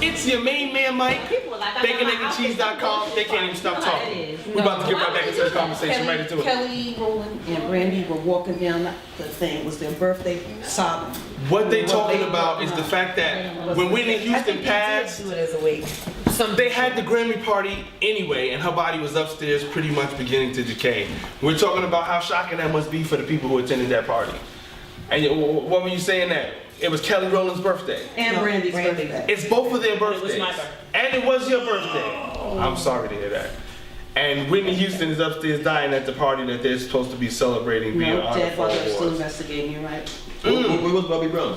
It's your main man, Mike. BaconEggAndCheese.com. They can't even stop talking. We're about to get right back into the conversation, right into it. Kelly Rowland and Brandy were walking down the thing. It was their birthday, sobbing. What they talking about is the fact that when Whitney Houston passed, they had the Grammy party anyway, and her body was upstairs pretty much beginning to decay. We're talking about how shocking that must be for the people who attended that party. And what were you saying that? It was Kelly Rowland's birthday. And Brandy's birthday. It's both of their birthdays. It was my birthday. And it was your birthday. I'm sorry to hear that. And Whitney Houston is upstairs dying at the party that they're supposed to be celebrating being No, on dead the while they're still awards. investigating, you're right. Where was Bobby Brown?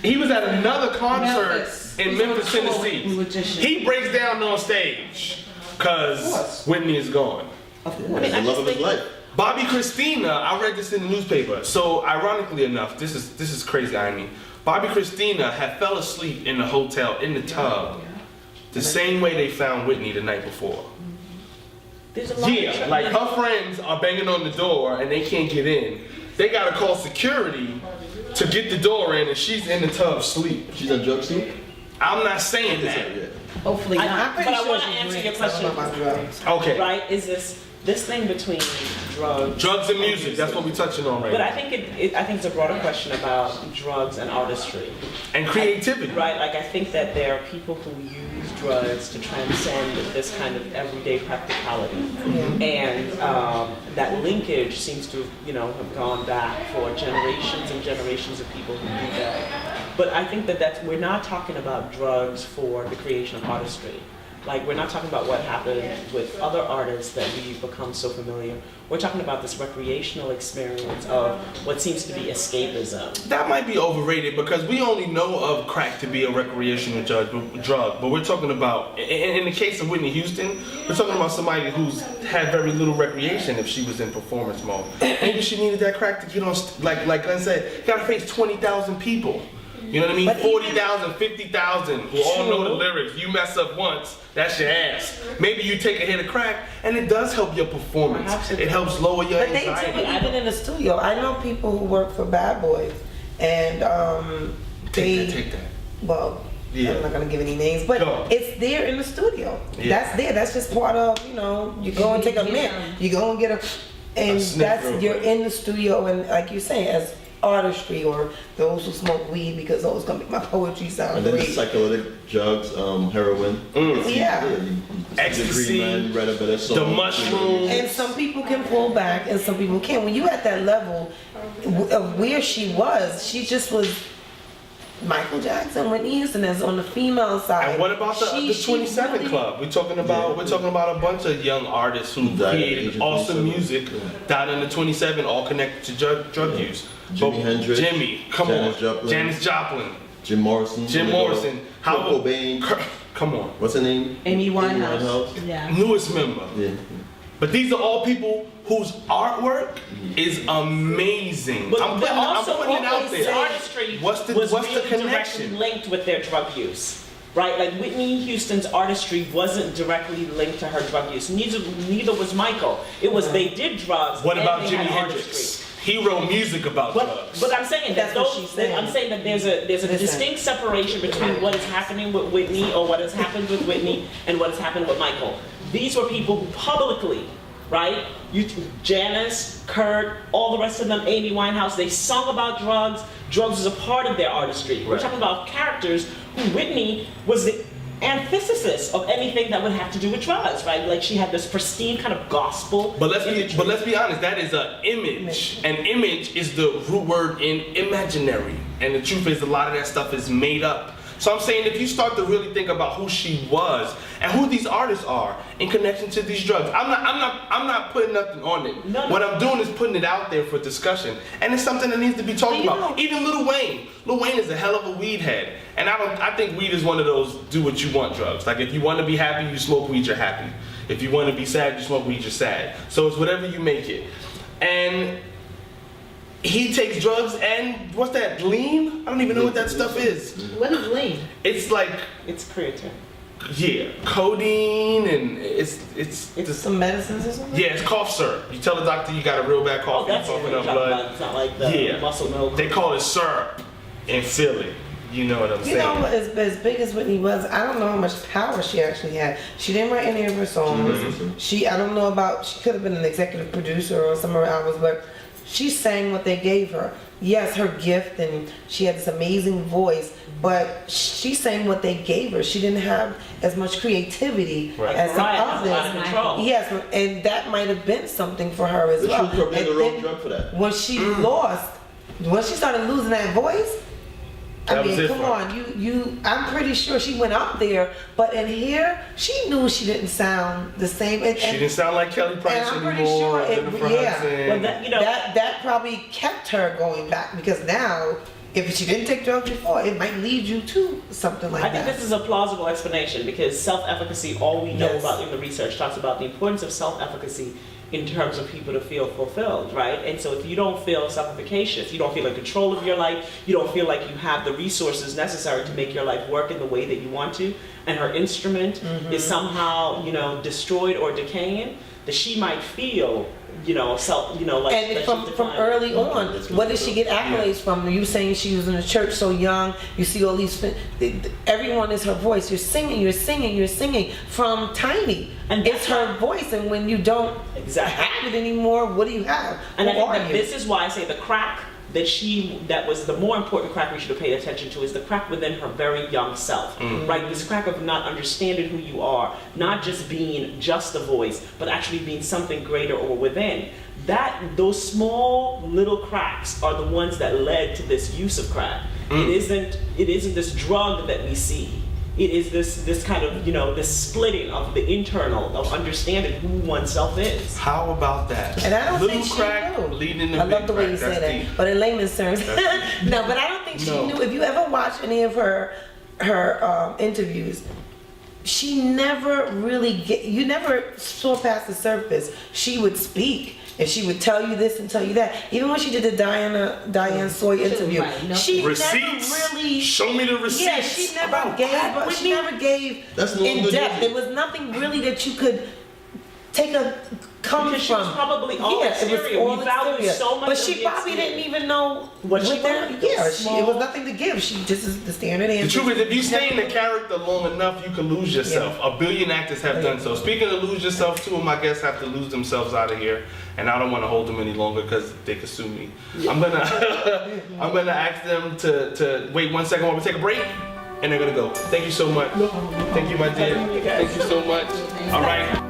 He was at another concert Memphis. in He's Memphis, on tour Tennessee. with Magician. He breaks down on stage because Whitney is gone. Of That's course. the love of his life. Bobby Christina, I read this in the newspaper. So ironically enough, this is crazy irony. Bobby Christina had fell asleep in the hotel in the tub, the same way they found Whitney the night before. There's a lot Yeah, like her friends are banging on the door and they can't get in. They gotta call security to get the door in, and she's in the tub asleep. She's on drugs too? I'm not saying that. Hopefully not. But I want to answer your question. Okay. Right? Is this thing between drugs? Drugs and music. That's what we're touching on right But now. I think I think it's a broader question about drugs and artistry. And creativity. Right? Like I think that there are people who use drugs to transcend this kind of everyday practicality, and that linkage seems to have gone back for generations and generations of people who do that. But I think that we're not talking about drugs for the creation of artistry. Like, we're not talking about what happened with other artists that we've become so familiar. We're talking about this recreational experience of what seems to be escapism. That might be overrated because we only know of crack to be a recreational drug, but we're talking about, in the case of Whitney Houston, we're talking about somebody who's had very little recreation if she was in performance mode. Maybe she needed that crack to get on, like Glenn said, you gotta face 20,000 people. You know what I mean? But 40,000, 50,000 who all know the lyrics. You mess up once, that's your ass. Maybe you take a hit of crack, and it does help your performance. It helps lower your But they do anxiety. it even in the studio. I know people who work for Bad Boys, and Take that. well, Yeah. I'm not gonna give any names, but Go. it's there in the studio. Yeah. That's there. That's just part of, you go and take a mint. You go and get and sniff that's, real you're quick. in the studio, and like you're saying, as artistry, or those who smoke weed, because those gonna make my poetry sound And then the great. psychedelic drugs, heroin. Yeah. Ecstasy, Man, read about that song. the mushrooms. And some people can pull back, and some people can't. When you at that level of where she was, she just was Michael Jackson, Whitney Houston, as on the female side. And what about the 27 really- Club? We're talking about a bunch of young artists who Died at the age created of awesome 27. music, died in the 27, all connected to drug use. Jimi Hendrix, Jimmy, come Janis on, Joplin. Janis Joplin, Jim Morrison. Jim Morrison, Kurt Cobain. Come on, What's her name? Amy Winehouse. Yeah. newest member. Yeah. But these are all people whose artwork is amazing. But I'm putting it out always there. artistry What's the was connection? really directly linked with their drug use. Right, like Whitney Houston's artistry wasn't directly linked to her drug use. Neither was Michael. It was they did drugs. What and about they Jimi had Hendrix? artistry. He wrote music about drugs. But I'm saying that That's what she's saying. I'm saying that there's a Listen. distinct separation between what is happening with Whitney, or what has happened with Whitney, and what has happened with Michael. These were people who publicly, right? Janice, Kurt, all the rest of them, Amy Winehouse, they sung about drugs. Drugs was a part of their artistry. We're Right. talking about characters who Whitney was the antithesis of anything that would have to do with drugs, right? Like she had this pristine kind of gospel. But let's imagery. be honest. That is an image. An image is the root word in imaginary, and the truth is, a lot of that stuff is made up. So I'm saying, if you start to really think about who she was and who these artists are in connection to these drugs, I'm not putting nothing on it. No. What I'm doing is putting it out there for discussion, and it's something that needs to be talked about. Even Lil Wayne. Lil Wayne is a hell of a weed head, and I think weed is one of those do what you want drugs. Like, if you want to be happy, you smoke weed, you're happy. If you want to be sad, you smoke weed, you're sad. So it's whatever you make it. And he takes drugs, and what's that, lean? I don't even know what that stuff is. What is lean? It's like, It's creatine. yeah, codeine, and it's Some medicines or something? yeah, it's cough syrup. You tell the doctor you got a real bad Oh, cough, you're that's what coughing we're up talking blood. about. It's not like the Yeah. muscle milk. They call it syrup in Philly. You know what I'm You know, saying? as big as Whitney was, I don't know how much power she actually had. She didn't write any of her songs. I don't know about, she could have been an executive producer or some of her albums, but she sang what they gave her. Yes, her gift, and she had this amazing voice, but she sang what they gave her. She didn't have as much creativity Right. as some Mariah has a lot of others. control. Yes, and that might have been something for her as But well. she was probably And the wrong then drug for that. when she lost, when she started losing that voice, I That was mean, it come for her. on, I'm pretty sure she went up there, but in here, she knew she didn't sound the same. And, She didn't sound like Kelly Price I'm pretty anymore. sure Jennifer yeah. Hudson. Well, that, you know, that probably kept her going back, because now, if she didn't take drugs before, it might lead you to something like I think that. this is a plausible explanation because self-efficacy, all we know Yes. about in the research talks about the importance of self-efficacy in terms of people to feel fulfilled, right? And so if you don't feel self-efficacious, you don't feel in control of your life, you don't feel like you have the resources necessary to make your life work in the way that you want to, and her instrument is somehow, destroyed or decaying, that she might feel, like And that from she's from declining. early on, what did she get accolades from? You saying she was in the church so young. You see all these. Everyone is her voice. You're singing from tiny. And It's her voice, and when you don't Exactly. have it anymore, what do you have? And I Who think are that you? this is why I say the crack that was the more important crack we should have paid attention to is the crack within her very young self, right? This crack of not understanding who you are, not just being just a voice, but actually being something greater or within. Those small little cracks are the ones that led to this use of crack. It isn't this drug that we see. It is this kind of, this splitting of the internal, of understanding who oneself is. How about that? And I don't Little think she crack knew. leading to I big love the way crack. you say That's that. deep. But in layman's terms, That's no. But I don't think she No. knew. If you ever watch any of her interviews, she never really you never saw past the surface. She would speak. And she would tell you this and tell you that. Even when she did the Diane Soy interview, Right, no. she Receipts. never really. Show me the receipts. Yeah, she never About gave. crack, But she Whitney? never gave That's no in good depth. music. There was nothing really that you could take a come Because she from. was probably all yeah, it was exterior. all We value exterior. so much But of she the probably exterior. didn't even know What she they're- wanted, Yeah, those it small- was nothing to give. She just is the standard answer. The truth is, if you stay in the character long enough, you can lose yourself. A billion actors have done so. Speaking of lose yourself, two of my guests have to lose themselves out of here, and I don't want to hold them any longer because they could sue me. I'm gonna I'm gonna ask them to wait 1 second while we take a break, and they're gonna go. Thank you so much. Thank you, my dear. Thank you so much. All right.